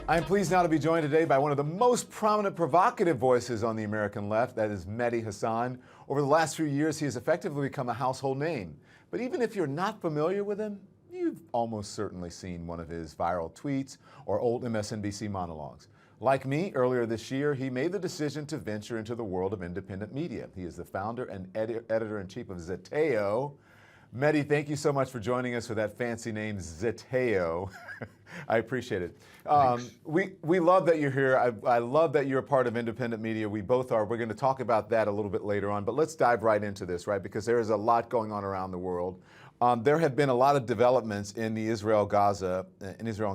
I am pleased now to be joined today by one of the most prominent provocative voices on the American left, that is Mehdi Hasan. Over the last few years, he has effectively become a household name. But even if you're not familiar with him, you've almost certainly seen one of his viral tweets or old MSNBC monologues. Like me, earlier this year, he made the decision to venture into the world of independent media. He is the founder and editor-in-chief of Zeteo. Mehdi, thank you so much for joining us for that fancy name, Zeteo. I appreciate it. We love that you're here. I love that you're a part of independent media. We both are. We're going to talk about that a little bit later on, but let's dive right into this, right? Because there is a lot going on around the world. There have been a lot of developments in Israel and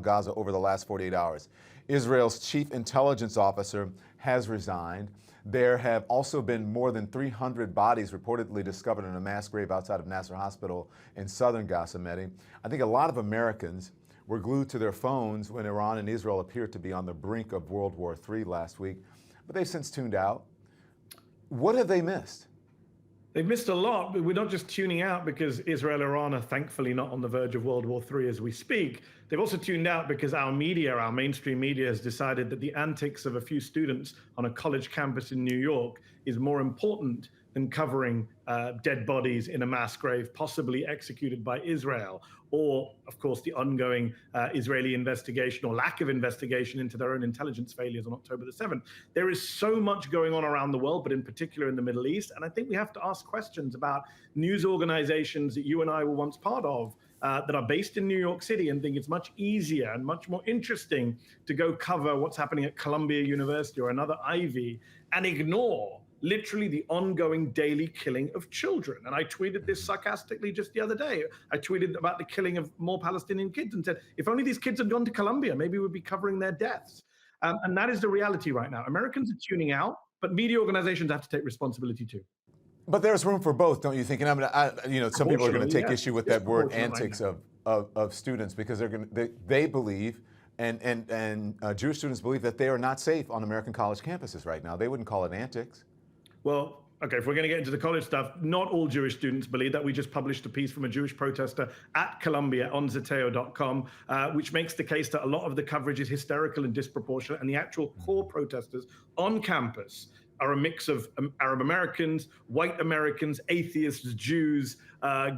Gaza over the last 48 hours. Israel's chief intelligence officer has resigned. There have also been more than 300 bodies reportedly discovered in a mass grave outside of Nasser Hospital in southern Gaza, Mehdi. I think a lot of Americans were glued to their phones when Iran and Israel appeared to be on the brink of World War III last week, but they've since tuned out. What have they missed? They've missed a lot, but we're not just tuning out because Israel and Iran are thankfully not on the verge of World War III as we speak. They've also tuned out because our media, our mainstream media, has decided that the antics of a few students on a college campus in New York is more important than covering dead bodies in a mass grave, possibly executed by Israel, or, of course, the ongoing Israeli investigation or lack of investigation into their own intelligence failures on October the 7th. There is so much going on around the world, but in particular in the Middle East, and I think we have to ask questions about news organizations that you and I were once part of that are based in New York City and think it's much easier and much more interesting to go cover what's happening at Columbia University or another Ivy and ignore literally the ongoing daily killing of children. And I tweeted this sarcastically just the other day. I tweeted about the killing of more Palestinian kids and said, if only these kids had gone to Columbia, maybe we'd be covering their deaths. And that is the reality right now. Americans are tuning out, but media organizations have to take resposibility too. But there's room for both, don't you think? And some people are going to take issue with that word antics of students because they believe and Jewish students believe that they are not safe on American college campuses right now. They wouldn't call it antics. Well, okay, if we're going to get into the college stuff, not all Jewish students believe that. We just published a piece from a Jewish protester at Columbia on Zeteo.com, which makes the case that a lot of the coverage is hysterical and disproportionate, and the actual core protesters on campus are a mix of Arab Americans, white Americans, atheists, Jews,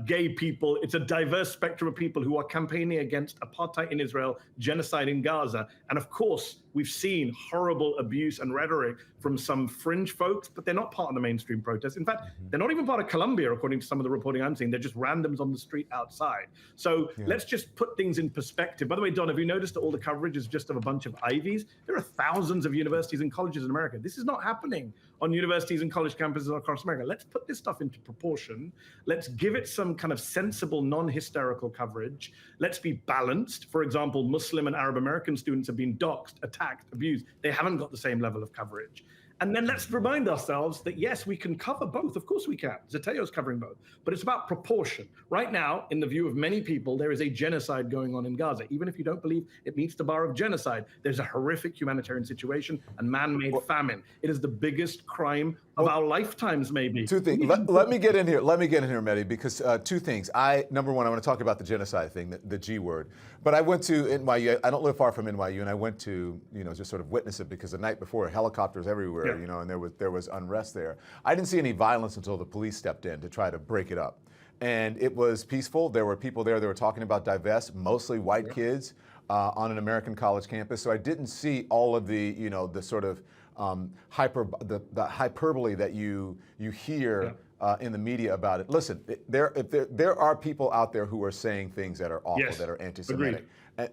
gay people. It's a diverse spectrum of people who are campaigning against apartheid in Israel, genocide in Gaza. And of course, we've seen horrible abuse and rhetoric from some fringe folks, but they're not part of the mainstream protest. In fact, they're not even part of Columbia, according to some of the reporting I'm seeing. They're just randoms on the street outside. So let's just put things in perspective. By the way, Don, have you noticed that all the coverage is just of a bunch of Ivies? There are thousands of universities and colleges in America. This is not happening on universities and college campuses across America. Let's put this stuff into proportion. Let's give it some kind of sensible, non-hysterical coverage. Let's be balanced. For example, Muslim and Arab American students have been doxxed, attacked, abused. They haven't got the same level of coverage. And then let's remind ourselves that, yes, we can cover both. Of course we can. Zeteo's covering both. But it's about proportion. Right now, in the view of many people, there is a genocide going on in Gaza. Even if you don't believe it meets the bar of genocide, there's a horrific humanitarian situation and man-made famine. It is the biggest crime of our lifetimes, maybe. Two things. Let me get in here. Let me get in here, Mehdi, because two things. Number one, I want to talk about the genocide thing, the G word. But I went to NYU. I don't live far from NYU, and I went to, just sort of witness it because the night before, helicopters everywhere, and there was unrest there. I didn't see any violence until the police stepped in to try to break it up. And it was peaceful. There were people there that were talking about divest, mostly white kids on an American college campus. So I didn't see all of the, the sort of the hyperbole that you hear in the media about it. Listen, there are people out there who are saying things that are awful, that are anti-Semitic,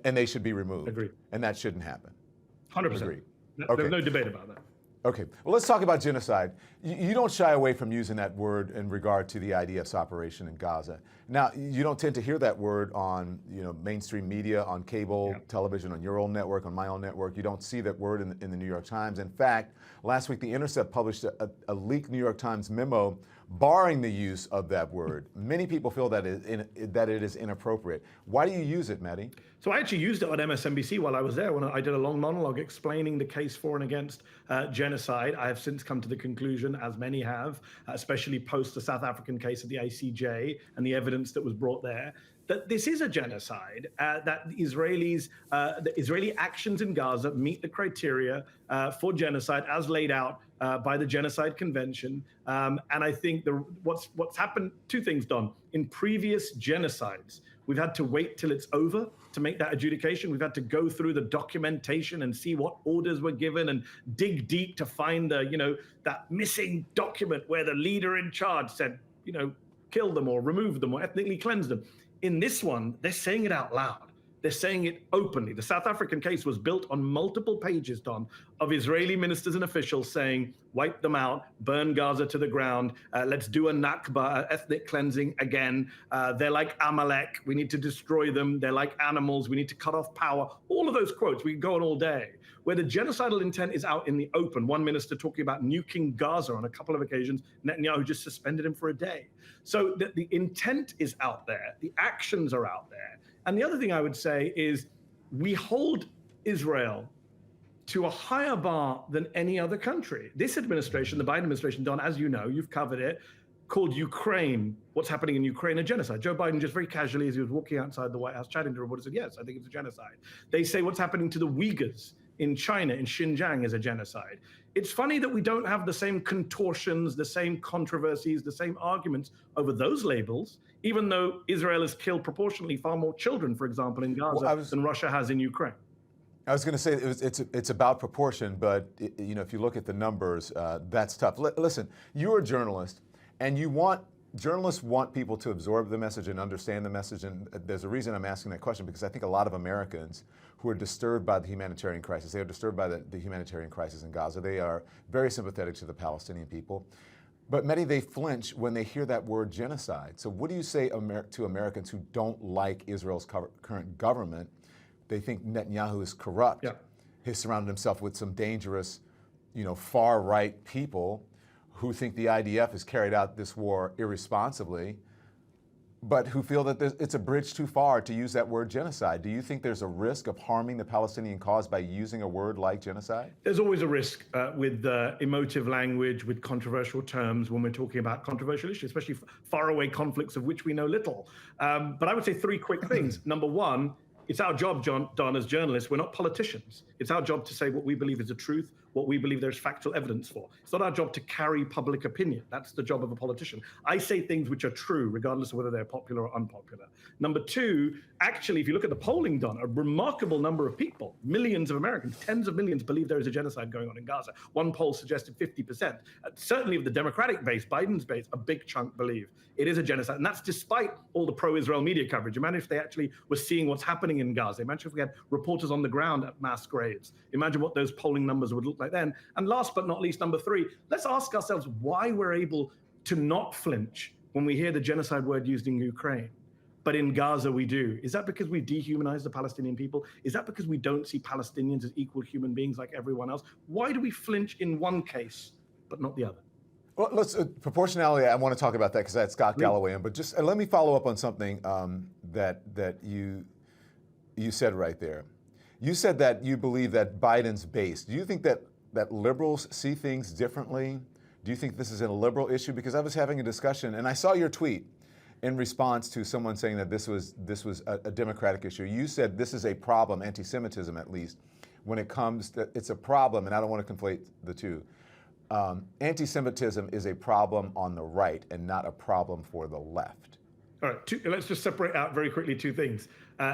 and they should be removed. Agreed. And that shouldn't happen. 100%. Agreed. There's no debate about that. Okay, well, let's talk about genocide. You don't shy away from using that word in regard to the IDF's operation in Gaza. Now, you don't tend to hear that word on, mainstream media, on cable television, on your own network, on my own network. You don't see that word in the New York Times. In fact, last week, The Intercept published a leaked New York Times memo barring the use of that word. Many people feel that it is inappropriate. Why do you use it, Mehdi? So I actually used it on MSNBC while I was there when I did a long monologue explaining the case for and against genocide. I have since come to the conclusion, as many have, especially post the South African case of the ICJ and the evidence that was brought there, that this is a genocide, that the Israeli actions in Gaza meet the criteria for genocide as laid out by the Genocide Convention. And I think what's happened, two things, Don. In previous genocides, we've had to wait till it's over to make that adjudication. We've had to go through the documentation and see what orders were given and dig deep to find that missing document where the leader in charge said, kill them or remove them or ethnically cleanse them. In this one, they're saying it out loud. They're saying it openly. The South African case was built on multiple pages, Don, of Israeli ministers and officials saying, wipe them out, burn Gaza to the ground, let's do a Nakba, ethnic cleansing again. They're like Amalek, we need to destroy them. They're like animals, we need to cut off power. All of those quotes, we can go on all day. Where the genocidal intent is out in the open. One minister talking about nuking Gaza on a couple of occasions. Netanyahu just suspended him for a day. So the intent is out there. The actions are out there. And the other thing I would say is we hold Israel to a higher bar than any other country. This administration, the Biden administration, Don, as you know, you've covered it, called Ukraine, what's happening in Ukraine, a genocide. Joe Biden just very casually, as he was walking outside the White House chatting to reporters, said, yes, I think it's a genocide. They say what's happening to the Uyghurs in China, in Xinjiang, is a genocide. It's funny that we don't have the same contortions, the same controversies, the same arguments over those labels, even though Israel has killed proportionally far more children, for example, in Gaza than Russia has in Ukraine. I was going to say it's about proportion, but if you look at the numbers, that's tough. Listen, you're a journalist, and journalists want people to absorb the message and understand the message, and there's a reason I'm asking that question, because I think a lot of Americans who are disturbed by the humanitarian crisis, they are disturbed by the humanitarian crisis in Gaza. They are very sympathetic to the Palestinian people. But Mehdi, they flinch when they hear that word genocide. So what do you say to Americans who don't like Israel's current government? They think Netanyahu is corrupt. Yeah. He's surrounded himself with some dangerous, far-right people who think the IDF has carried out this war irresponsibly, but who feel that it's a bridge too far to use that word genocide. Do you think there's a risk of harming the Palestinian cause by using a word like genocide? There's always a risk with emotive language, with controversial terms when we're talking about controversial issues, especially faraway conflicts of which we know little. But I would say three quick things. Number one, it's our job, Don, as journalists, we're not politicians. It's our job to say what we believe is the truth, what we believe there's factual evidence for. It's not our job to carry public opinion. That's the job of a politician. I say things which are true, regardless of whether they're popular or unpopular. Number two, actually, if you look at the polling, Don, a remarkable number of people, millions of Americans, tens of millions, believe there is a genocide going on in Gaza. One poll suggested 50%. Certainly of the Democratic base, Biden's base, a big chunk believe it is a genocide. And that's despite all the pro-Israel media coverage. Imagine if they actually were seeing what's happening in Gaza. Imagine if we had reporters on the ground at mass graves. Imagine what those polling numbers would look like then. And last but not least, number three, let's ask ourselves why we're able to not flinch when we hear the genocide word used in Ukraine. But in Gaza, we do. Is that because we dehumanize the Palestinian people? Is that because we don't see Palestinians as equal human beings like everyone else? Why do we flinch in one case, but not the other? Well, let's proportionality. I want to talk about that because I had Scott Galloway in. But just let me follow up on something that you said right there. You said that you believe that Biden's base. Do you think that liberals see things differently? Do you think this is a liberal issue? Because I was having a discussion, and I saw your tweet in response to someone saying that this was a Democratic issue. You said this is a problem, anti-Semitism at least, when it comes to, it's a problem, and I don't want to conflate the two. Anti-Semitism is a problem on the right and not a problem for the left. All right, let's just separate out very quickly two things.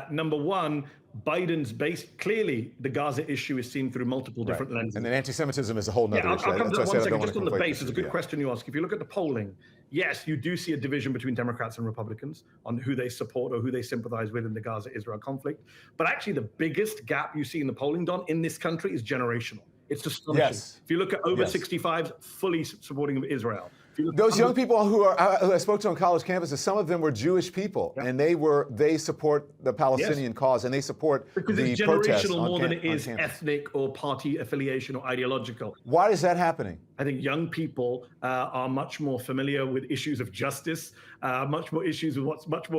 Number one, Biden's base, clearly the Gaza issue is seen through multiple different lenses. And then anti-Semitism is a whole nother issue. I'll come to that one second, just on the base. It's a good question you ask. If you look at the polling, yes, you do see a division between Democrats and Republicans on who they support or who they sympathize with in the Gaza-Israel conflict. But actually the biggest gap you see in the polling, Don, in this country is generational. It's astonishing. Yes. If you look at over 65s, fully supporting Israel. Those young people who I spoke to on college campuses, some of them were Jewish people, and they support the Palestinian cause, and they support because the it's protests generational more than it is campus. ethnic or party affiliation or ideological. Why is that happening? I think young people are much more familiar with issues of justice, much more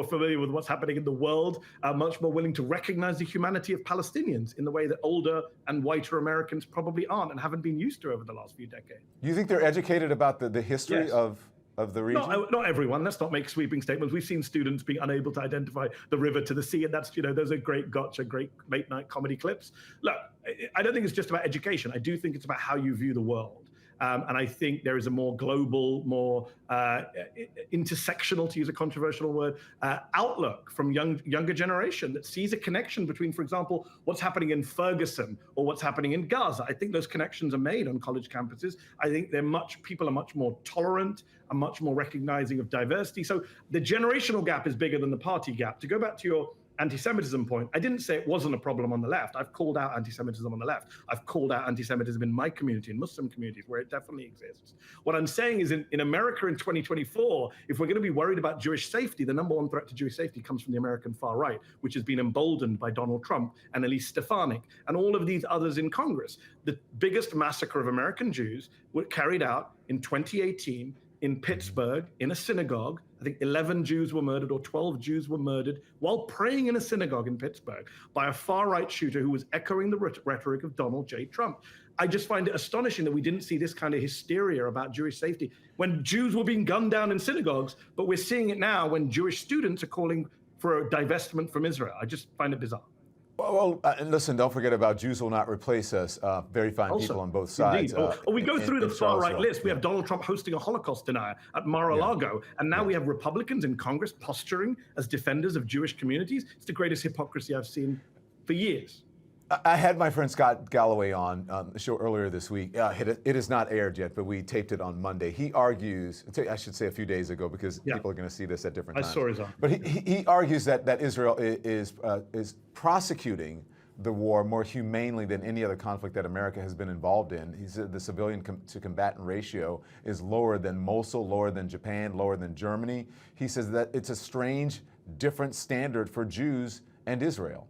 familiar with what's happening in the world, much more willing to recognize the humanity of Palestinians in the way that older and whiter Americans probably aren't and haven't been used to over the last few decades. You think they're educated about the history of the region? Not everyone. Let's not make sweeping statements. We've seen students being unable to identify the river to the sea, and that's, those are great gotcha, great late night comedy clips. Look, I don't think it's just about education. I do think it's about how you view the world. And I think there is a more global, more intersectional, to use a controversial word, outlook from younger generation that sees a connection between, for example, what's happening in Ferguson or what's happening in Gaza. I think those connections are made on college campuses. I think people are much more tolerant and much more recognizing of diversity. So the generational gap is bigger than the party gap. To go back to your anti-Semitism point, I didn't say it wasn't a problem on the left. I've called out anti-Semitism on the left. I've called out anti-Semitism in my community, in Muslim communities, where it definitely exists. What I'm saying is in America in 2024, if we're going to be worried about Jewish safety, the number one threat to Jewish safety comes from the American far right, which has been emboldened by Donald Trump and Elise Stefanik and all of these others in Congress. The biggest massacre of American Jews were carried out in 2018 in Pittsburgh, in a synagogue. I think 11 Jews were murdered or 12 Jews were murdered while praying in a synagogue in Pittsburgh by a far-right shooter who was echoing the rhetoric of Donald J. Trump. I just find it astonishing that we didn't see this kind of hysteria about Jewish safety when Jews were being gunned down in synagogues, but we're seeing it now when Jewish students are calling for a divestment from Israel. I just find it bizarre. Well, and listen, don't forget about Jews will not replace us. Very fine people on both sides. We go through the far-right list. We have Donald Trump hosting a Holocaust denier at Mar-a-Lago, and now we have Republicans in Congress posturing as defenders of Jewish communities. It's the greatest hypocrisy I've seen for years. I had my friend Scott Galloway on the show earlier this week. It is not aired yet, but we taped it on Monday. He argues, I should say a few days ago, because people are going to see this at different times. I saw his arm. But he argues that Israel is prosecuting the war more humanely than any other conflict that America has been involved in. He said the civilian to combatant ratio is lower than Mosul, lower than Japan, lower than Germany. He says that it's a strange, different standard for Jews and Israel.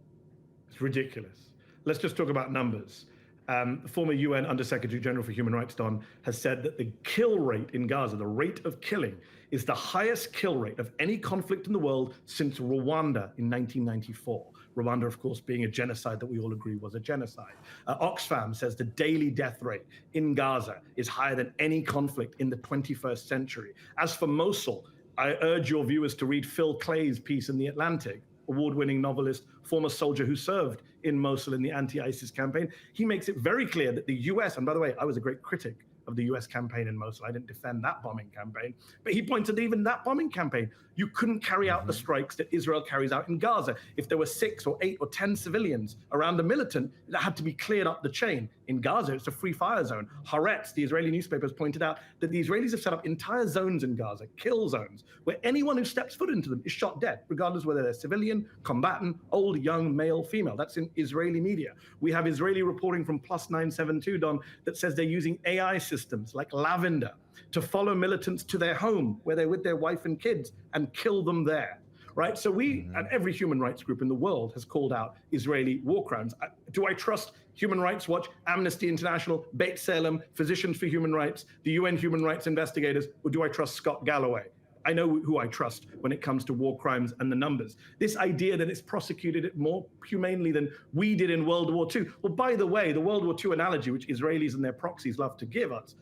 It's ridiculous. Let's just talk about numbers. The former UN Undersecretary General for Human Rights, Don, has said that the kill rate in Gaza, the rate of killing, is the highest kill rate of any conflict in the world since Rwanda in 1994. Rwanda, of course, being a genocide that we all agree was a genocide. Oxfam says the daily death rate in Gaza is higher than any conflict in the 21st century. As for Mosul, I urge your viewers to read Phil Clay's piece in The Atlantic, award-winning novelist, former soldier who served in Mosul in the anti-ISIS campaign. He makes it very clear that the US, and by the way, I was a great critic of the US campaign in Mosul. I didn't defend that bombing campaign, but he pointed even that bombing campaign, you couldn't carry out the strikes that Israel carries out in Gaza. If there were 6 or 8 or 10 civilians around a militant, that had to be cleared up the chain. In Gaza, it's a free fire zone. Haaretz, the Israeli newspapers, pointed out that the Israelis have set up entire zones in Gaza, kill zones, where anyone who steps foot into them is shot dead, regardless whether they're civilian, combatant, old, young, male, female. That's in Israeli media. We have Israeli reporting from Plus 972, Don, that says they're using AI systems like Lavender to follow militants to their home, where they're with their wife and kids, and kill them there. Right? So we, and every human rights group in the world has called out Israeli war crimes. Do I trust Human Rights Watch, Amnesty International, Beit Salem, Physicians for Human Rights, the UN human rights investigators, or do I trust Scott Galloway? I know who I trust when it comes to war crimes and the numbers. This idea that it's prosecuted more humanely than we did in World War II. Well, by the way, the World War II analogy, which Israelis and their proxies love to give us,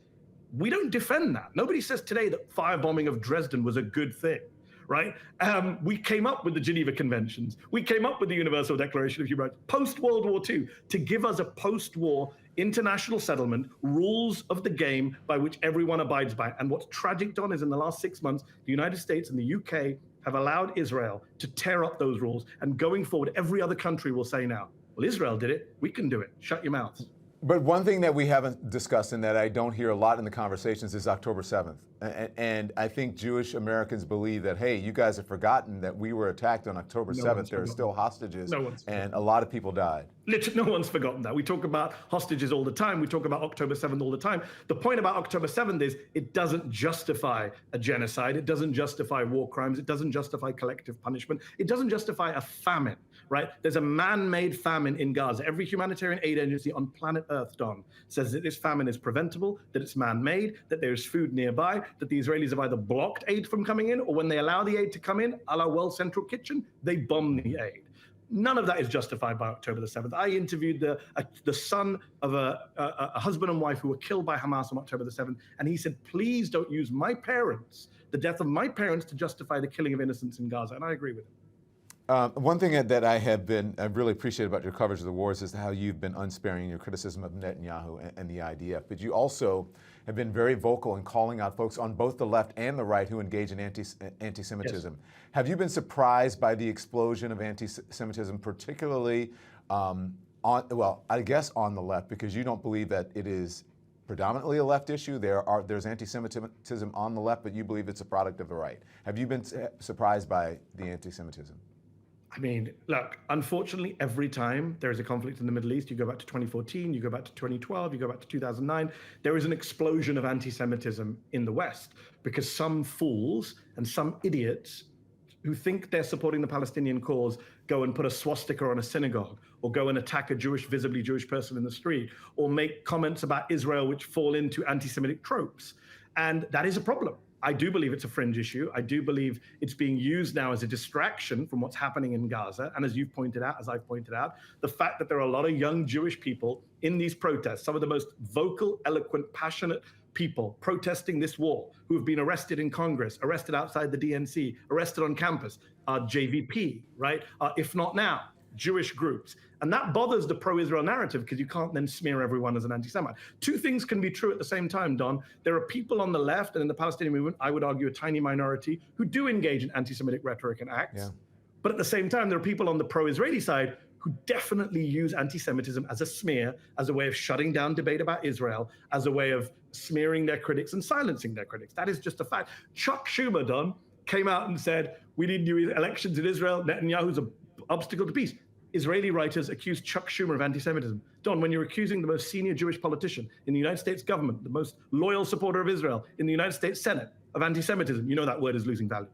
we don't defend that. Nobody says today that firebombing of Dresden was a good thing. Right? We came up with the Geneva Conventions. We came up with the Universal Declaration of Human Rights post-World War II to give us a post-war international settlement, rules of the game by which everyone abides by. And what's tragic, Don, is in the last 6 months, the United States and the UK have allowed Israel to tear up those rules. And going forward, every other country will say now, well, Israel did it. We can do it. Shut your mouths. But one thing that we haven't discussed and that I don't hear a lot in the conversations is October 7th. And I think Jewish Americans believe that, hey, you guys have forgotten that we were attacked on October 7th. There are still hostages, and a lot of people died. Literally, no one's forgotten that. We talk about hostages all the time. We talk about October 7th all the time. The point about October 7th is it doesn't justify a genocide. It doesn't justify war crimes. It doesn't justify collective punishment. It doesn't justify a famine, right? There's a man-made famine in Gaza. Every humanitarian aid agency on planet Earth, Don, says that this famine is preventable, that it's man-made, that there's food nearby, that the Israelis have either blocked aid from coming in, or when they allow the aid to come in, a la World Central Kitchen, they bomb the aid. None of that is justified by October the 7th. I interviewed the son of a husband and wife who were killed by Hamas on October the 7th, and he said, please don't use my parents, the death of my parents, to justify the killing of innocents in Gaza, and I agree with him. One thing that I really appreciate about your coverage of the wars is how you've been unsparing in your criticism of Netanyahu and the IDF, but you also have been very vocal in calling out folks on both the left and the right who engage in anti-Semitism. Yes. Have you been surprised by the explosion of anti-Semitism, particularly I guess on the left, because you don't believe that it is predominantly a left issue? There's anti-Semitism on the left, but you believe it's a product of the right. Have you been surprised by the anti-Semitism? I mean, look, unfortunately, every time there is a conflict in the Middle East, you go back to 2014, you go back to 2012, you go back to 2009, there is an explosion of anti-Semitism in the West because some fools and some idiots who think they're supporting the Palestinian cause go and put a swastika on a synagogue, or go and attack a visibly Jewish person in the street, or make comments about Israel which fall into anti-Semitic tropes. And that is a problem. I do believe it's a fringe issue. I do believe it's being used now as a distraction from what's happening in Gaza. And as you've pointed out, as I've pointed out, the fact that there are a lot of young Jewish people in these protests, some of the most vocal, eloquent, passionate people protesting this war, who have been arrested in Congress, arrested outside the DNC, arrested on campus, are JVP, right? If not now, Jewish groups. And that bothers the pro-Israel narrative because you can't then smear everyone as an anti-Semite. Two things can be true at the same time, Don. There are people on the left and in the Palestinian movement, I would argue a tiny minority, who do engage in anti-Semitic rhetoric and acts. Yeah. But at the same time, there are people on the pro-Israeli side who definitely use anti-Semitism as a smear, as a way of shutting down debate about Israel, as a way of smearing their critics and silencing their critics. That is just a fact. Chuck Schumer, Don, came out and said, we need new elections in Israel. Netanyahu's an obstacle to peace. Israeli writers accused Chuck Schumer of anti-Semitism. Don, when you're accusing the most senior Jewish politician in the United States government, the most loyal supporter of Israel in the United States Senate of anti-Semitism, you know that word is losing value.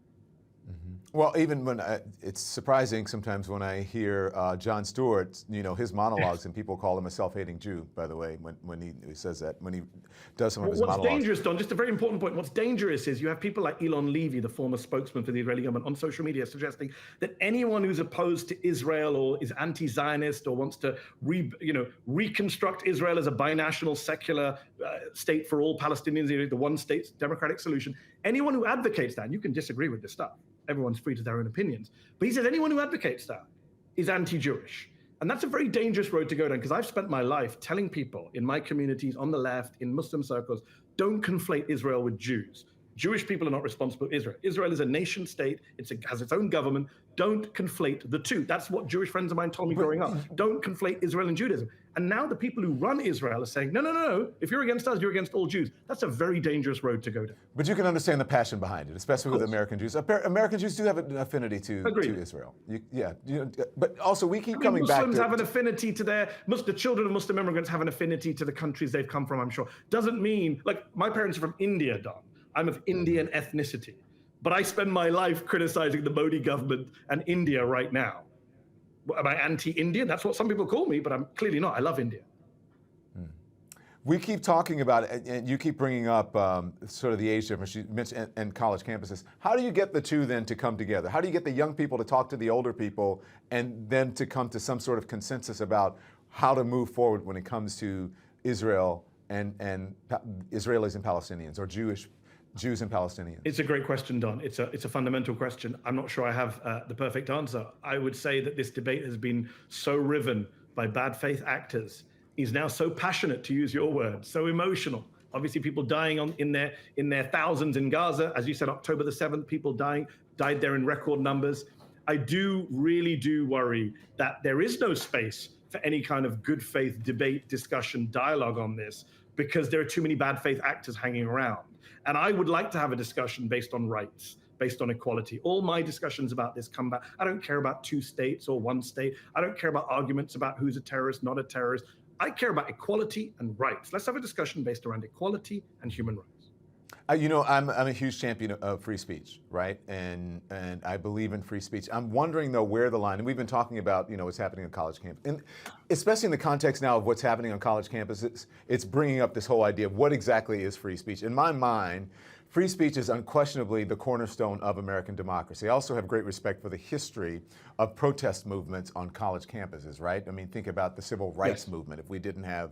Well, even when it's surprising sometimes when I hear Jon Stewart, his monologues, and people call him a self-hating Jew, by the way, when he says that, when he does some of his monologues. What's dangerous, Don, just a very important point, what's dangerous is you have people like Elon Levy, the former spokesman for the Israeli government, on social media suggesting that anyone who's opposed to Israel or is anti-Zionist or wants to reconstruct Israel as a binational secular state for all Palestinians, the one-state democratic solution, anyone who advocates that, and you can disagree with this stuff, everyone's free to their own opinions. But he says anyone who advocates that is anti-Jewish. And that's a very dangerous road to go down, because I've spent my life telling people in my communities, on the left, in Muslim circles, don't conflate Israel with Jews. Jewish people are not responsible for Israel. Israel is a nation state. It has its own government. Don't conflate the two. That's what Jewish friends of mine told me growing up. Don't conflate Israel and Judaism. And now the people who run Israel are saying, no, no, no. If you're against us, you're against all Jews. That's a very dangerous road to go down. But you can understand the passion behind it, especially with American Jews. American Jews do have an affinity to Israel. But also we keep coming back to... Muslims have an affinity to the children of Muslim immigrants have an affinity to the countries they've come from, I'm sure. Doesn't mean, like, my parents are from India, Don. I'm of Indian ethnicity, but I spend my life criticizing the Modi government and India right now. Am I anti-Indian? That's what some people call me, but I'm clearly not. I love India. We keep talking about it, and you keep bringing up sort of the age difference you mentioned and college campuses. How do you get the two then to come together? How do you get the young people to talk to the older people and then to come to some sort of consensus about how to move forward when it comes to Israel and Israelis and Palestinians, or Jews and Palestinians? It's a great question, Don. It's a fundamental question. I'm not sure I have the perfect answer. I would say that this debate has been so riven by bad faith actors, is now so passionate, to use your word, so emotional. Obviously, people dying in their thousands in Gaza. As you said, October the 7th, people died there in record numbers. I really do worry that there is no space for any kind of good faith debate, discussion, dialogue on this, because there are too many bad faith actors hanging around. And I would like to have a discussion based on rights, based on equality. All my discussions about this come back. I don't care about 2 states or 1 state. I don't care about arguments about who's a terrorist, not a terrorist. I care about equality and rights. Let's have a discussion based around equality and human rights. I'm a huge champion of free speech, right? And I believe in free speech. I'm wondering though where the line, and we've been talking about what's happening on college campus, and especially in the context now of what's happening on college campuses, it's bringing up this whole idea of what exactly is free speech. In my mind, free speech is unquestionably the cornerstone of American democracy. I also have great respect for the history of protest movements on college campuses, right? I mean, think about the civil rights movement if we didn't have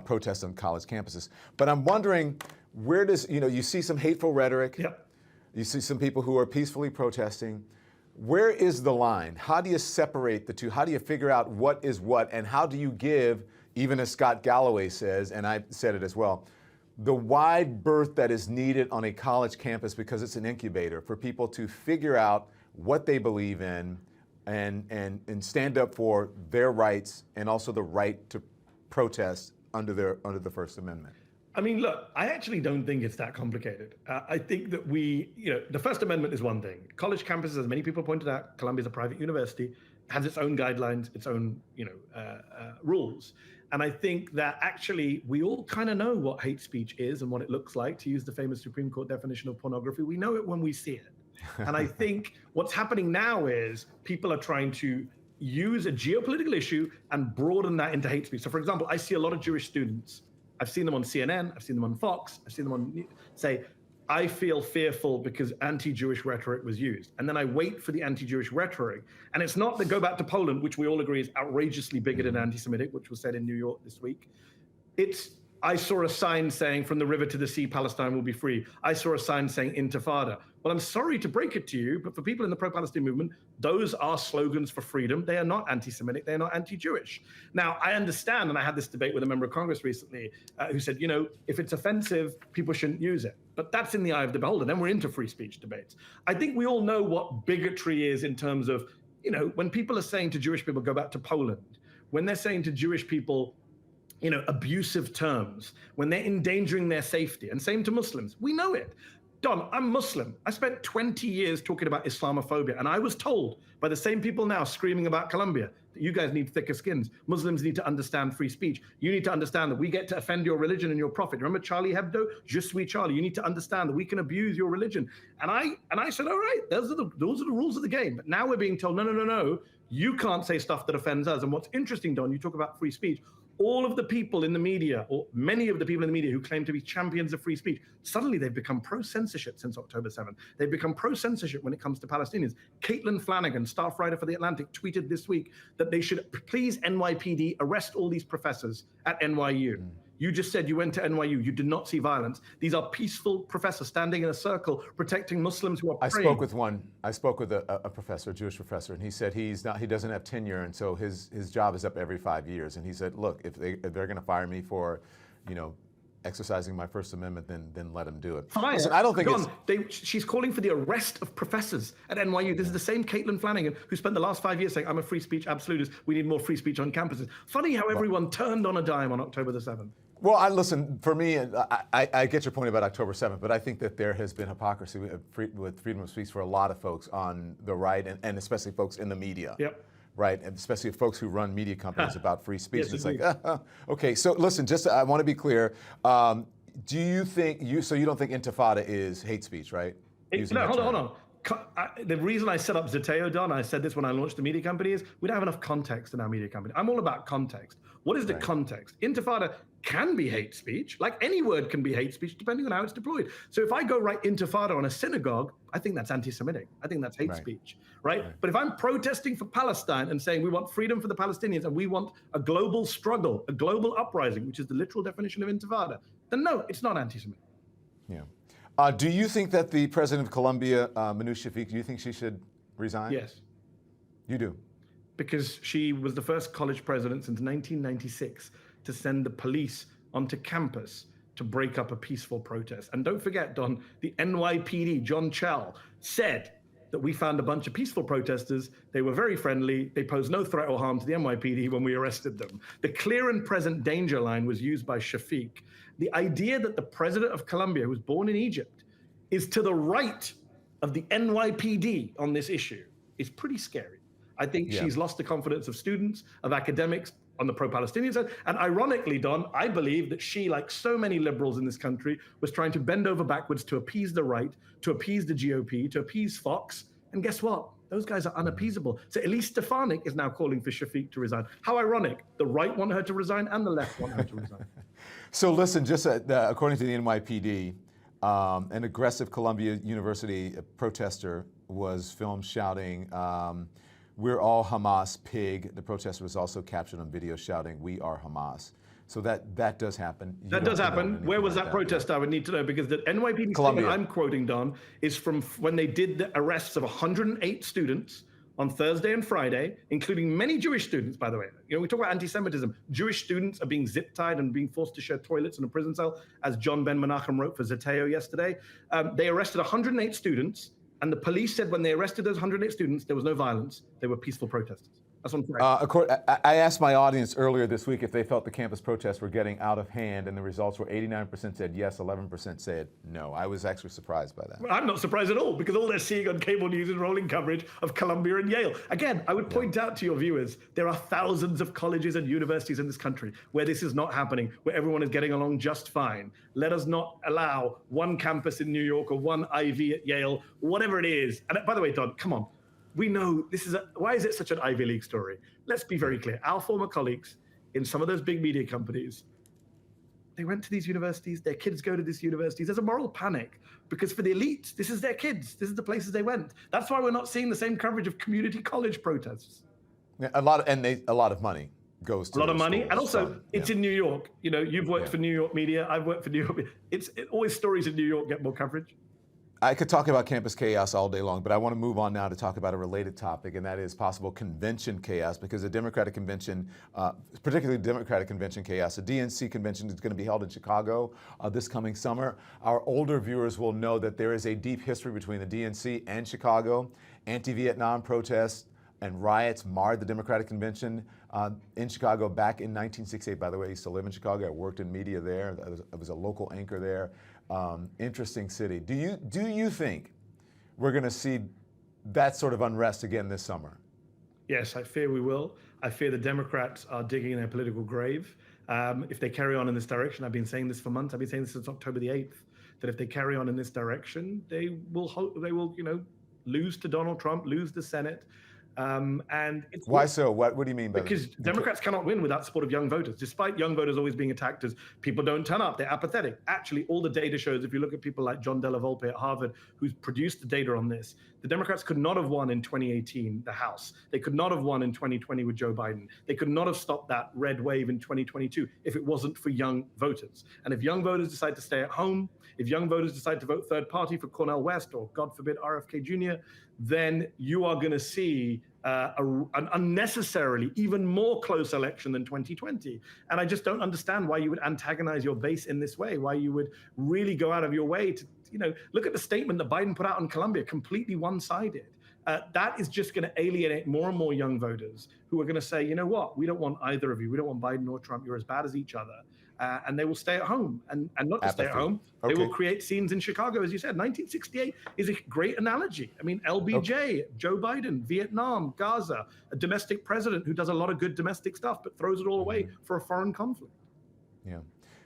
protests on college campuses. But I'm wondering, where does, you see some hateful rhetoric, you see some people who are peacefully protesting. Where is the line? How do you separate the two? How do you figure out what is what? And how do you give, even as Scott Galloway says, and I said it as well, the wide berth that is needed on a college campus, because it's an incubator for people to figure out what they believe in and stand up for their rights and also the right to protest under the First Amendment? I mean, look, I actually don't think it's that complicated. I think that the First Amendment is one thing. College campuses, as many people pointed out, Columbia is a private university, has its own guidelines, its own, rules. And I think that actually we all kind of know what hate speech is and what it looks like, to use the famous Supreme Court definition of pornography. We know it when we see it. And I think what's happening now is people are trying to use a geopolitical issue and broaden that into hate speech. So for example, I see a lot of Jewish students. I've seen them on CNN, I've seen them on Fox, I've seen them on say, I feel fearful because anti-Jewish rhetoric was used. And then I wait for the anti-Jewish rhetoric. And it's not the go back to Poland, which we all agree is outrageously bigoted and anti-Semitic, which was said in New York this week. It's, I saw a sign saying from the river to the sea, Palestine will be free. I saw a sign saying Intifada. Well, I'm sorry to break it to you, but for people in the pro-Palestine movement, those are slogans for freedom. They are not anti-Semitic. They are not anti-Jewish. Now, I understand, and I had this debate with a member of Congress recently who said, if it's offensive, people shouldn't use it. But that's in the eye of the beholder. Then we're into free speech debates. I think we all know what bigotry is in terms of, when people are saying to Jewish people, go back to Poland, when they're saying to Jewish people, abusive terms, when they're endangering their safety, and same to Muslims. We know it. Don, I'm Muslim. I spent 20 years talking about Islamophobia, and I was told by the same people now screaming about Colombia that you guys need thicker skins. Muslims need to understand free speech. You need to understand that we get to offend your religion and your prophet. Remember Charlie Hebdo? Je suis Charlie. You need to understand that we can abuse your religion. And I said, all right, those are the rules of the game. But now we're being told, no. You can't say stuff that offends us. And what's interesting, Don, you talk about free speech. All of the people in the media, or many of the people in the media who claim to be champions of free speech, suddenly they've become pro-censorship since October 7th. They've become pro-censorship when it comes to Palestinians. Caitlin Flanagan, staff writer for The Atlantic, tweeted this week that they should please NYPD arrest all these professors at NYU. You just said you went to NYU. You did not see violence. These are peaceful professors standing in a circle protecting Muslims who are praying. I spoke with a professor, a Jewish professor, and he said he doesn't have tenure, and so his job is up every 5 years. And he said, look, if they're going to fire me for, exercising my First Amendment, then let them do it. Fine. Listen, I don't think she's calling for the arrest of professors at NYU. This is the same Caitlin Flanagan who spent the last 5 years saying, I'm a free speech absolutist. We need more free speech on campuses. Funny how everyone turned on a dime on October the 7th. Well, listen, for me, I get your point about October 7th, but I think that there has been hypocrisy with freedom of speech for a lot of folks on the right, and especially folks in the media. Yep. Right, and especially folks who run media companies about free speech. Yes, it's like, okay, so listen, I want to be clear. Do you think, so you don't think Intifada is hate speech, right? No, hold on. The reason I set up Zeteo, Don, I said this when I launched the media company, is we don't have enough context in our media company. I'm all about context. What is the context? Intifada can be hate speech, like any word can be hate speech, depending on how it's deployed. So if I go write Intifada on a synagogue, I think that's anti-Semitic. I think that's hate speech, right? But if I'm protesting for Palestine and saying we want freedom for the Palestinians and we want a global struggle, a global uprising, which is the literal definition of Intifada, then no, it's not anti-Semitic. Yeah. Do you think that the president of Colombia, Manu Shafiq, do you think she should resign? Yes. You do? Because she was the first college president since 1996 to send the police onto campus to break up a peaceful protest. And don't forget, Don, the NYPD, John Chell, said that we found a bunch of peaceful protesters. They were very friendly. They posed no threat or harm to the NYPD when we arrested them. The clear and present danger line was used by Shafiq. The idea that the president of Colombia, who was born in Egypt, is to the right of the NYPD on this issue is pretty scary. I think she's lost the confidence of students, of academics on the pro-Palestinian side. And ironically, Don, I believe that she, like so many liberals in this country, was trying to bend over backwards to appease the right, to appease the GOP, to appease Fox. And guess what? Those guys are unappeasable. So Elise Stefanik is now calling for Shafiq to resign. How ironic. The right want her to resign and the left want her to resign. So listen, just according to the NYPD, an aggressive Columbia University protester was filmed shouting, "We're all Hamas, pig." The protester was also captured on video shouting, "We are Hamas." So that does happen. That does happen. Where was that protest? I would need to know, because the NYPD statement I'm quoting, Don, is from when they did the arrests of 108 students on Thursday and Friday, including many Jewish students, by the way. You know, we talk about anti-Semitism. Jewish students are being zip-tied and being forced to share toilets in a prison cell, as John Ben Menachem wrote for Zeteo yesterday. They arrested 108 students, and the police said when they arrested those 108 students, there was no violence. They were peaceful protesters. That's what I'm saying. I asked my audience earlier this week if they felt the campus protests were getting out of hand, and the results were 89% said yes, 11% said no. I was actually surprised by that. Well, I'm not surprised at all, because all they're seeing on cable news is rolling coverage of Columbia and Yale. Again, I would point out to your viewers, there are thousands of colleges and universities in this country where this is not happening, where everyone is getting along just fine. Let us not allow one campus in New York or one Ivy at Yale, whatever it is. And by the way, Don, come on. We know this is why is it such an Ivy League story? Let's be very clear. Our former colleagues in some of those big media companies, they went to these universities, their kids go to these universities. There's a moral panic because for the elites, this is their kids. This is the places they went. That's why we're not seeing the same coverage of community college protests. Yeah, a lot of money goes to a lot of money. schools, and also it's in New York. You know, you've worked for New York media. I've worked for New York. Always stories in New York get more coverage. I could talk about campus chaos all day long, but I want to move on now to talk about a related topic, and that is possible convention chaos, because the Democratic convention, particularly Democratic convention chaos, the DNC convention is going to be held in Chicago this coming summer. Our older viewers will know that there is a deep history between the DNC and Chicago. Anti-Vietnam protests and riots marred the Democratic convention in Chicago back in 1968. By the way, I used to live in Chicago. I worked in media there. I was a local anchor there. Interesting city. Do you think we're going to see that sort of unrest again this summer? Yes, I fear we will. I fear the Democrats are digging their political grave. If they carry on in this direction, I've been saying this for months. I've been saying this since October the 8th, that if they carry on in this direction, they will, lose to Donald Trump, lose the Senate. And it's why so? What do you mean by that? Because Democrats cannot win without support of young voters. Despite young voters always being attacked as people don't turn up, they're apathetic. Actually, all the data shows, if you look at people like John Della Volpe at Harvard, who's produced the data on this, the Democrats could not have won in 2018, the House. They could not have won in 2020 with Joe Biden. They could not have stopped that red wave in 2022 if it wasn't for young voters. And if young voters decide to stay at home, if young voters decide to vote third party for Cornel West or, God forbid, RFK Jr., then you are going to see an unnecessarily even more close election than 2020. And I just don't understand why you would antagonize your base in this way, why you would really go out of your way to, look at the statement that Biden put out on Columbia, completely one-sided. That is just going to alienate more and more young voters who are going to say, you know what, we don't want either of you. We don't want Biden or Trump. You're as bad as each other. And they will stay at home. And not just stay at home, they will create scenes in Chicago. As you said, 1968 is a great analogy. I mean, LBJ, Joe Biden, Vietnam, Gaza, a domestic president who does a lot of good domestic stuff, but throws it all away for a foreign conflict. Yeah.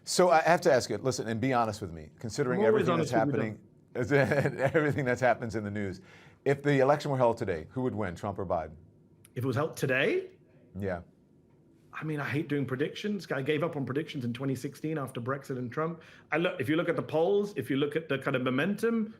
So I have to ask you, listen, and be honest with me, considering everything that's happening, everything that happens in the news, if the election were held today, who would win, Trump or Biden? If it was held today? Yeah. I mean, I hate doing predictions. I gave up on predictions in 2016 after Brexit and Trump. If you look at the polls, if you look at the kind of momentum,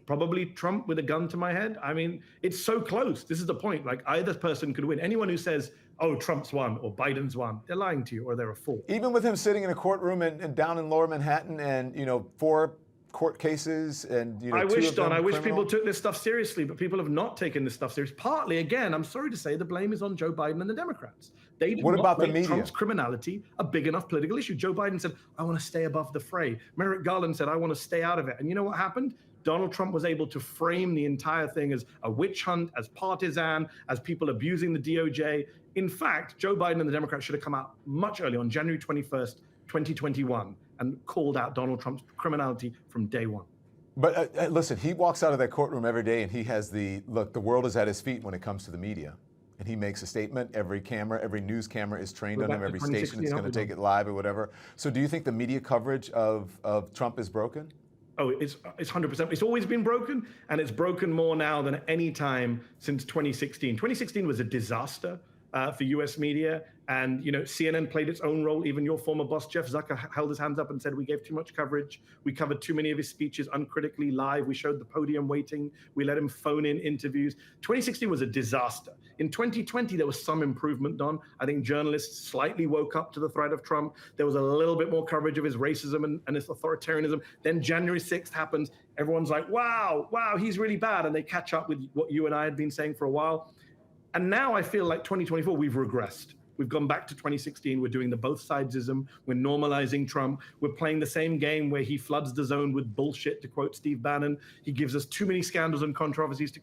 probably Trump with a gun to my head. I mean, it's so close. This is the point. Like, either person could win. Anyone who says, oh, Trump's won or Biden's won, they're lying to you or they're a fool. Even with him sitting in a courtroom and down in Lower Manhattan and, 4 court cases and, I wish people took this stuff seriously, but people have not taken this stuff seriously. Partly, again, I'm sorry to say, the blame is on Joe Biden and the Democrats. They did not make Trump's criminality a big enough political issue. Joe Biden said, I want to stay above the fray. Merrick Garland said, I want to stay out of it. And you know what happened? Donald Trump was able to frame the entire thing as a witch hunt, as partisan, as people abusing the DOJ. In fact, Joe Biden and the Democrats should have come out much earlier, on January 21st, 2021, and called out Donald Trump's criminality from day one. But listen, he walks out of that courtroom every day and he has the world is at his feet when it comes to the media. And he makes a statement. Every camera, every news camera is trained on him. Every station is going to take it live or whatever. So do you think the media coverage of Trump is broken? Oh, it's 100%. It's always been broken, and it's broken more now than any time since 2016. 2016 was a disaster for U.S. media, and CNN played its own role. Even your former boss, Jeff Zucker, held his hands up and said, we gave too much coverage. We covered too many of his speeches uncritically live. We showed the podium waiting. We let him phone in interviews. 2016 was a disaster. In 2020, there was some improvement, Don. I think journalists slightly woke up to the threat of Trump. There was a little bit more coverage of his racism and his authoritarianism. Then January 6th happens. Everyone's like, wow, he's really bad. And they catch up with what you and I had been saying for a while. And now I feel like 2024, we've regressed. We've gone back to 2016. We're doing the both sidesism. We're normalizing Trump. We're playing the same game where he floods the zone with bullshit, to quote Steve Bannon. He gives us too many scandals and controversies to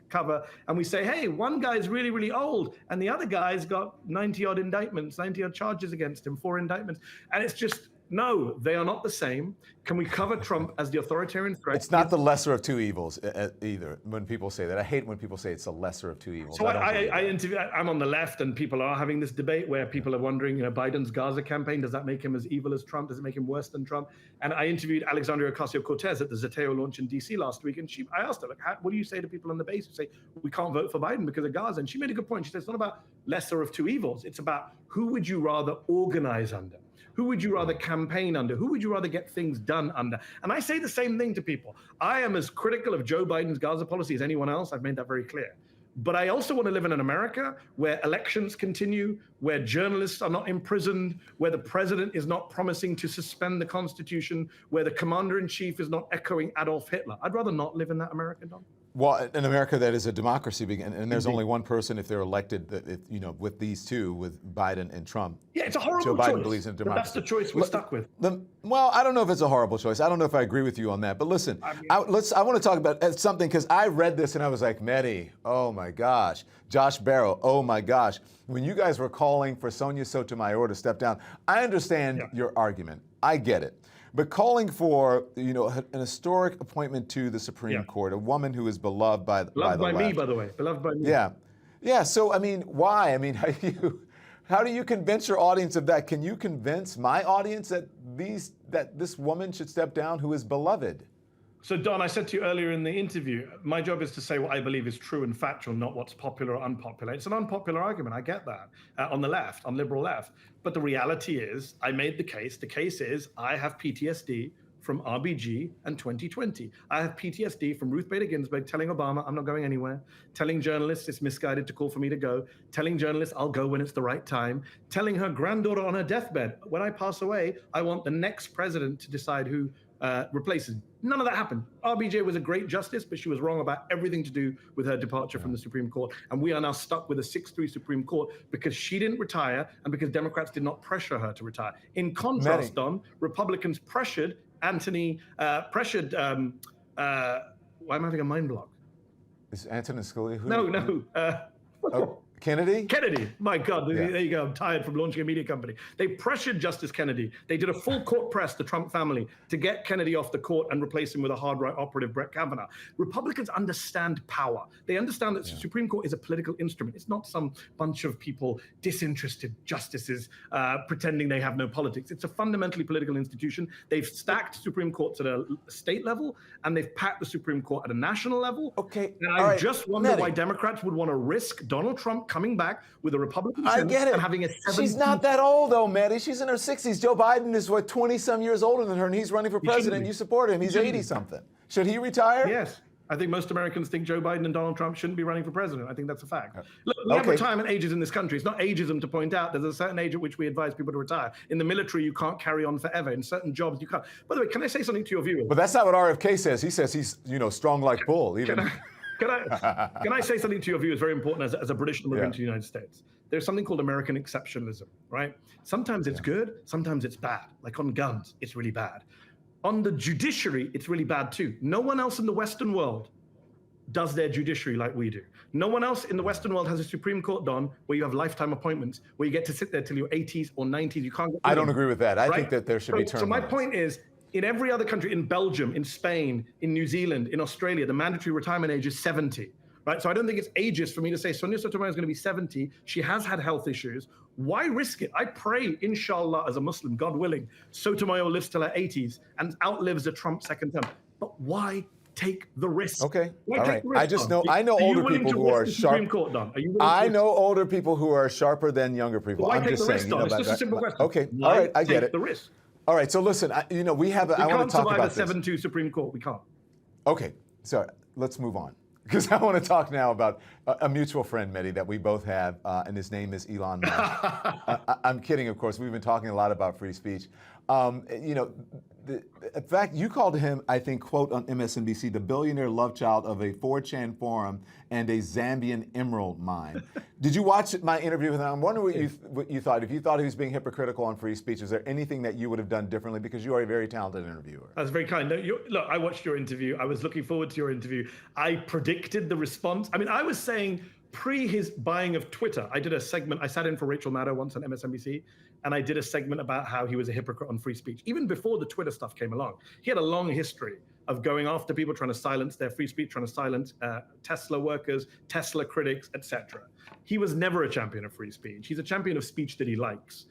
cover. And we say, hey, one guy's really, really old. And the other guy's got 90-odd indictments, 90-odd charges against him, 4 indictments. And it's just, no, they are not the same. Can we cover Trump as the authoritarian threat? It's not the lesser of two evils either, when people say that. I hate when people say it's the lesser of two evils. So I'm on the left, and people are having this debate where people are wondering, Biden's Gaza campaign, does that make him as evil as Trump? Does it make him worse than Trump? And I interviewed Alexandria Ocasio-Cortez at the Zeteo launch in DC last week, and I asked her, what do you say to people on the base who say, we can't vote for Biden because of Gaza? And she made a good point. She said, it's not about lesser of two evils. It's about who would you rather organize under? Who would you rather campaign under? Who would you rather get things done under? And I say the same thing to people. I am as critical of Joe Biden's Gaza policy as anyone else. I've made that very clear. But I also want to live in an America where elections continue, where journalists are not imprisoned, where the president is not promising to suspend the Constitution, where the commander-in-chief is not echoing Adolf Hitler. I'd rather not live in that America, Don. Well, in America, that is a democracy, and there's only one person, if they're elected, with these two, with Biden and Trump. Yeah, it's a horrible Joe Biden choice, believes in but democracy. that's the choice we're stuck with. Well, I don't know if it's a horrible choice. I don't know if I agree with you on that. But listen, I want to talk about something, because I read this and I was like, Mehdi, oh my gosh. Josh Barrow, oh my gosh. When you guys were calling for Sonia Sotomayor to step down, I understand your argument. I get it. But calling for, an historic appointment to the Supreme Court, a woman who is beloved by the left. Beloved by me, by the way. Beloved by me. Yeah. So, why? How do you convince your audience of that? Can you convince my audience that this woman should step down who is beloved? So, Don, I said to you earlier in the interview, my job is to say what I believe is true and factual, not what's popular or unpopular. It's an unpopular argument. I get that on the left, on liberal left. But the reality is, I made the case. The case is, I have PTSD from RBG and 2020. I have PTSD from Ruth Bader Ginsburg telling Obama, I'm not going anywhere, telling journalists it's misguided to call for me to go, telling journalists I'll go when it's the right time, telling her granddaughter on her deathbed, when I pass away, I want the next president to decide who replaces. None of that happened. RBJ was a great justice, but she was wrong about everything to do with her departure from the Supreme Court. And we are now stuck with a 6-3 Supreme Court because she didn't retire and because Democrats did not pressure her to retire. In contrast, Don, Republicans pressured why am I having a mind block? Is Antonin Scalia? No. Kennedy? Kennedy. My God, there you go. I'm tired from launching a media company. They pressured Justice Kennedy. They did a full court press, the Trump family, to get Kennedy off the court and replace him with a hard right operative, Brett Kavanaugh. Republicans understand power. They understand that the Supreme Court is a political instrument. It's not some bunch of people, disinterested justices, pretending they have no politics. It's a fundamentally political institution. They've stacked Supreme Courts at a state level, and they've packed the Supreme Court at a national level. Okay. And I just wonder why Democrats would want to risk Donald Trump coming back with a Republican Senate and having a 17. She's not that old, though, Mehdi. She's in her 60s. Joe Biden is, 20-some years older than her, and he's running for president. You support him. He's 80-something. Should he retire? Yes. I think most Americans think Joe Biden and Donald Trump shouldn't be running for president. I think that's a fact. Look, we have retirement ages in this country. It's not ageism to point out there's a certain age at which we advise people to retire. In the military, you can't carry on forever. In certain jobs, you can't. By the way, can I say something to your viewers? But that's not what RFK says. He says he's, strong like bull. Even. Can I say something to your viewers very important as a British immigrant to the United States? There's something called American exceptionalism, right? Sometimes it's good, sometimes it's bad. Like on guns, it's really bad. On the judiciary, it's really bad too. No one else in the Western world does their judiciary like we do. No one else in the Western world has a Supreme Court, Don, where you have lifetime appointments, where you get to sit there till your 80s or 90s. You can't get I don't agree with that. I think that there should be term So my limits. point is, in every other country, in Belgium, in Spain, in New Zealand, in Australia, the mandatory retirement age is 70. Right? So I don't think it's ageist for me to say Sonia Sotomayor is going to be 70. She has had health issues. Why risk it? I pray, inshallah, as a Muslim, God willing, Sotomayor lives till her 80s and outlives a Trump second term. But why take the risk? Okay, Why all take right. the risk, I just Don? know, I know older people who are sharp. Supreme Court, Don? Are you willing I to know older people who are sharper than younger people. Why I'm take just the risk, saying, Don? It's just a simple question. Okay, Why all right, I get take it. the risk? All right, so listen, we have, I want to talk about this. We can't survive a 7-2 Supreme Court. We can't. Okay, so let's move on. Because I want to talk now about a mutual friend, Mehdi, that we both have, and his name is Elon Musk. I'm kidding, of course. We've been talking a lot about free speech. In fact, you called him, I think, quote on MSNBC, the billionaire love child of a 4chan forum and a Zambian emerald mine. Did you watch my interview with him? I'm wondering what you thought. If you thought he was being hypocritical on free speech, is there anything that you would have done differently? Because you are a very talented interviewer. That's very kind. No, look, I watched your interview. I was looking forward to your interview. I predicted the response. I mean, I was saying pre his buying of Twitter, I did a segment. I sat in for Rachel Maddow once on MSNBC, and I did a segment about how he was a hypocrite on free speech. Even before the Twitter stuff came along, he had a long history of going after people, trying to silence their free speech, trying to silence Tesla workers, Tesla critics, etc. He was never a champion of free speech. He's a champion of speech that he likes,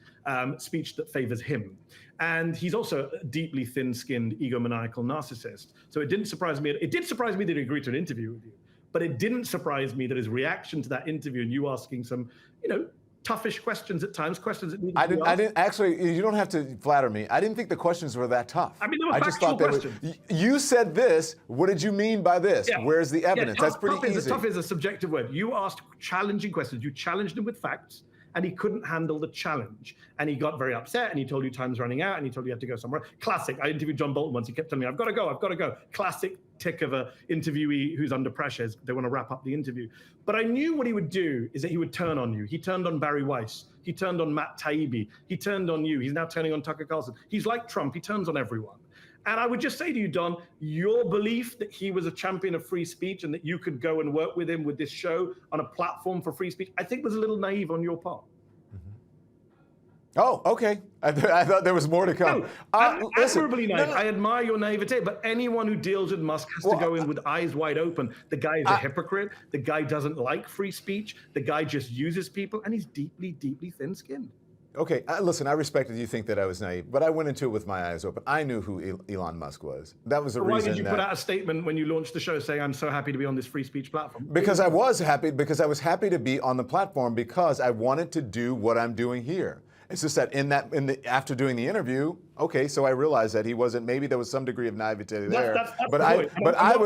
speech that favors him. And he's also a deeply thin-skinned, egomaniacal narcissist. So it didn't surprise me. It did surprise me that he agreed to an interview with you. But it didn't surprise me that his reaction to that interview and you asking some, toughish questions at times, questions that needed to be asked. I didn't actually. You don't have to flatter me. I didn't think the questions were that tough. I mean, they were I just factual thought questions. You said this. What did you mean by this? Yeah. Where's the evidence? Yeah, That's pretty easy. Tough is a subjective word. You asked challenging questions. You challenged him with facts, and he couldn't handle the challenge. And he got very upset, and he told you time's running out, and he told you had to go somewhere. Classic. I interviewed John Bolton once. He kept telling me, I've got to go. Classic tick of a interviewee who's under pressure. They want to wrap up the interview. But I knew what he would do is that he would turn on you. He turned on Barry Weiss. He turned on Matt Taibbi. He turned on you. He's now turning on Tucker Carlson. He's like Trump. He turns on everyone. And I would just say to you, Don, your belief that he was a champion of free speech and that you could go and work with him with this show on a platform for free speech, I think was a little naive on your part. Oh, okay. I thought there was more to come. No, admirably naive. I admire your naivete, but anyone who deals with Musk has to go in with eyes wide open. The guy is a hypocrite. The guy doesn't like free speech. The guy just uses people, and he's deeply, deeply thin-skinned. Okay, listen, I respected you think that I was naive, but I went into it with my eyes open. I knew who Elon Musk was. That was the reason. Why did you put out a statement when you launched the show saying, I'm so happy to be on this free speech platform? Because I was happy to be on the platform because I wanted to do what I'm doing here. It's just that after doing the interview, okay, so I realized that he wasn't. Maybe there was some degree of naivete there. That's but I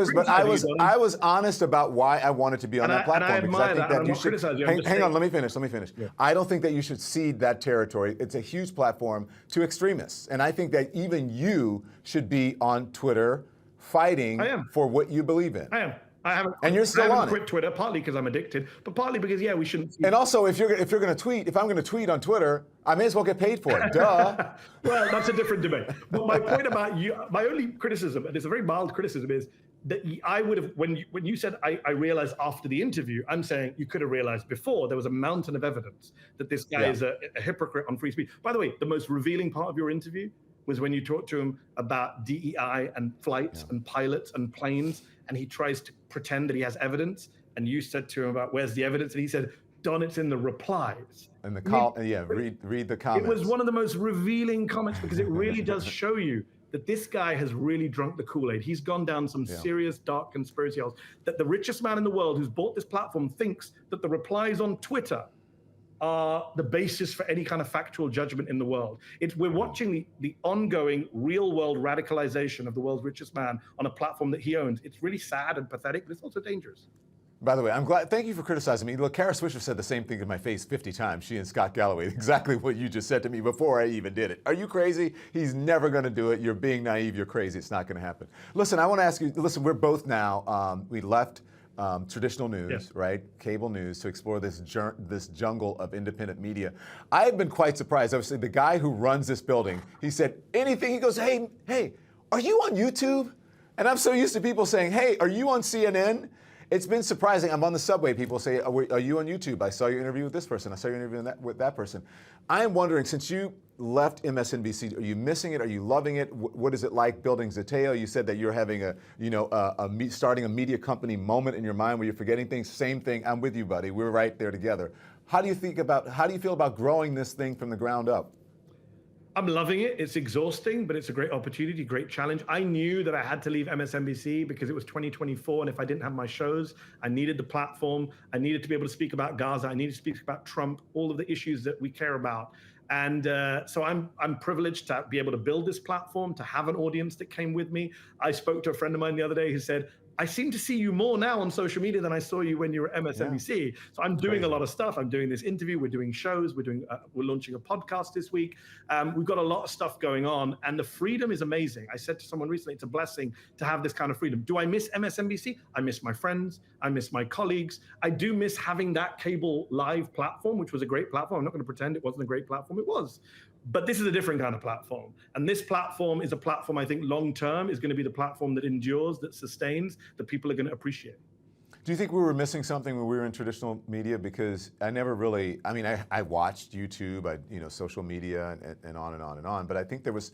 was honest about why I wanted to be on that platform because I think that you should. Hang on, let me finish. Yeah. I don't think that you should cede that territory. It's a huge platform to extremists, and I think that even you should be on Twitter fighting for what you believe in. I am. And you're still on it. I haven't quit Twitter, partly because I'm addicted, but partly because, we shouldn't. And also, if I'm going to tweet on Twitter, I may as well get paid for it. Duh. Well, that's a different debate. But my point about you, my only criticism, and it's a very mild criticism, is that I would have, when you said I realized after the interview, I'm saying you could have realized before. There was a mountain of evidence that this guy is a hypocrite on free speech. By the way, the most revealing part of your interview was when you talked to him about DEI and flights and pilots and planes, and he tries to pretend that he has evidence, and you said to him about where's the evidence, and he said, Don, it's in the replies. And read the comments. It was one of the most revealing comments because it really does show you that this guy has really drunk the Kool-Aid. He's gone down some serious dark conspiracy holes, that the richest man in the world who's bought this platform thinks that the replies on Twitter are the basis for any kind of factual judgment in the world. We're watching the ongoing real-world radicalization of the world's richest man on a platform that he owns. It's really sad and pathetic, but it's also dangerous. By the way, I'm glad. Thank you for criticizing me. Look, Kara Swisher said the same thing in my face 50 times. She and Scott Galloway, exactly what you just said to me before I even did it. Are you crazy? He's never going to do it. You're being naive. You're crazy. It's not going to happen. Listen, I want to ask you. Listen, we're both now. We left traditional news, right, cable news, to explore this jungle of independent media. I have been quite surprised. Obviously, the guy who runs this building, he said anything. He goes, hey, are you on YouTube? And I'm so used to people saying, hey, are you on CNN? It's been surprising. I'm on the subway. People say, are you on YouTube? I saw your interview with this person. I saw your interview with that person. I am wondering, since you left MSNBC, are you missing it? Are you loving it? What is it like building Zeteo? You said that you're having starting a media company moment in your mind where you're forgetting things. Same thing. I'm with you, buddy. We're right there together. How do you feel about growing this thing from the ground up? I'm loving it. It's exhausting, but it's a great opportunity, great challenge. I knew that I had to leave MSNBC because it was 2024, and if I didn't have my shows, I needed the platform. I needed to be able to speak about Gaza. I needed to speak about Trump, all of the issues that we care about. And so I'm privileged to be able to build this platform, to have an audience that came with me. I spoke to a friend of mine the other day who said, I seem to see you more now on social media than I saw you when you were at MSNBC. Yeah. So I'm doing a lot of stuff. I'm doing this interview. We're doing shows. We're launching a podcast this week. We've got a lot of stuff going on, and the freedom is amazing. I said to someone recently, it's a blessing to have this kind of freedom. Do I miss MSNBC? I miss my friends. I miss my colleagues. I do miss having that cable live platform, which was a great platform. I'm not going to pretend it wasn't a great platform. It was. But this is a different kind of platform. And this platform is a platform I think long-term is going to be the platform that endures, that sustains, that people are going to appreciate. Do you think we were missing something when we were in traditional media? Because I never really, I watched YouTube, social media and on and on and on, but I think there's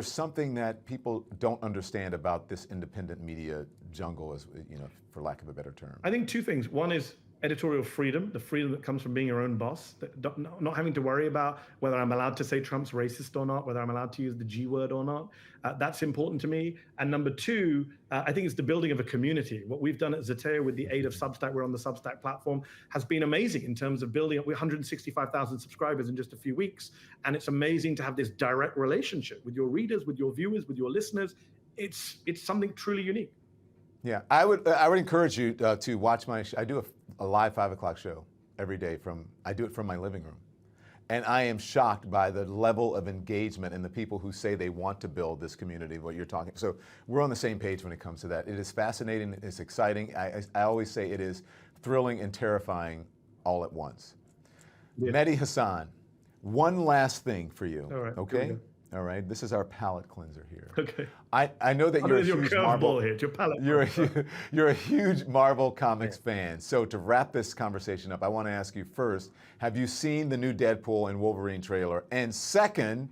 something that people don't understand about this independent media jungle, as for lack of a better term. I think two things. One is editorial freedom, the freedom that comes from being your own boss, not having to worry about whether I'm allowed to say Trump's racist or not, whether I'm allowed to use the G word or not. That's important to me. And number two, I think it's the building of a community. What we've done at Zeteo with the aid of Substack, we're on the Substack platform, has been amazing in terms of building up. We're 165,000 subscribers in just a few weeks. And it's amazing to have this direct relationship with your readers, with your viewers, with your listeners. It's something truly unique. Yeah, I would encourage you to watch I do a live 5 o'clock show every day I do it from my living room. And I am shocked by the level of engagement and the people who say they want to build this community, what you're talking. So we're on the same page when it comes to that. It is fascinating, it's exciting. I always say it is thrilling and terrifying all at once. Yeah. Mehdi Hasan, one last thing for you, all right, okay? All right, this is our palate cleanser here. Okay. I know that you're a huge Marvel. Here, your palate you're a huge Marvel Comics fan. So to wrap this conversation up, I want to ask you first: have you seen the new Deadpool and Wolverine trailer? And second,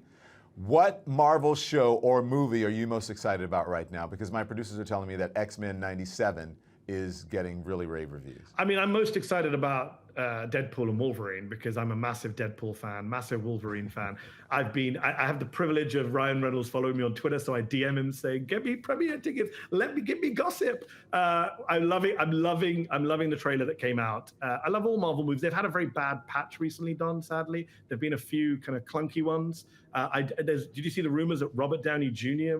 what Marvel show or movie are you most excited about right now? Because my producers are telling me that X-Men '97 is getting really rave reviews. I'm most excited about Deadpool and Wolverine because I'm a massive Deadpool fan, massive Wolverine fan. I have the privilege of Ryan Reynolds following me on Twitter, so I DM him saying, "Get me premiere tickets, give me gossip." I love it. I'm loving the trailer that came out. I love all Marvel movies. They've had a very bad patch recently, Don. Sadly, there've been a few kind of clunky ones. Did you see the rumors that Robert Downey Jr.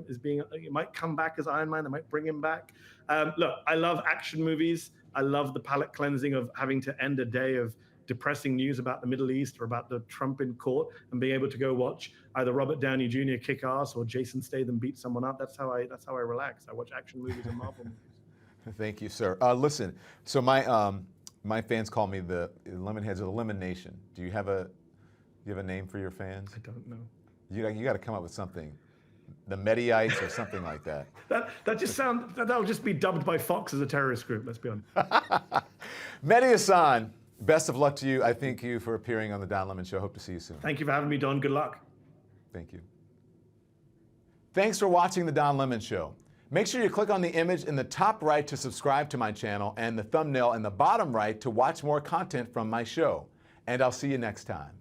might come back as Iron Man? They might bring him back. Look, I love action movies. I love the palate cleansing of having to end a day of depressing news about the Middle East or about the Trump in court and being able to go watch either Robert Downey Jr. kick ass or Jason Statham beat someone up. That's how I relax. I watch action movies and Marvel movies. Thank you, sir. Listen, so my fans call me the Lemonheads of the Lemon Nation. Do you have a name for your fans? I don't know. You got to come up with something. The Mediites or something like that. That'll just be dubbed by Fox as a terrorist group, let's be honest. Mehdi Hasan, best of luck to you. I thank you for appearing on the Don Lemon Show. Hope to see you soon. Thank you for having me, Don. Good luck. Thank you. Thanks for watching the Don Lemon Show. Make sure you click on the image in the top right to subscribe to my channel and the thumbnail in the bottom right to watch more content from my show. And I'll see you next time.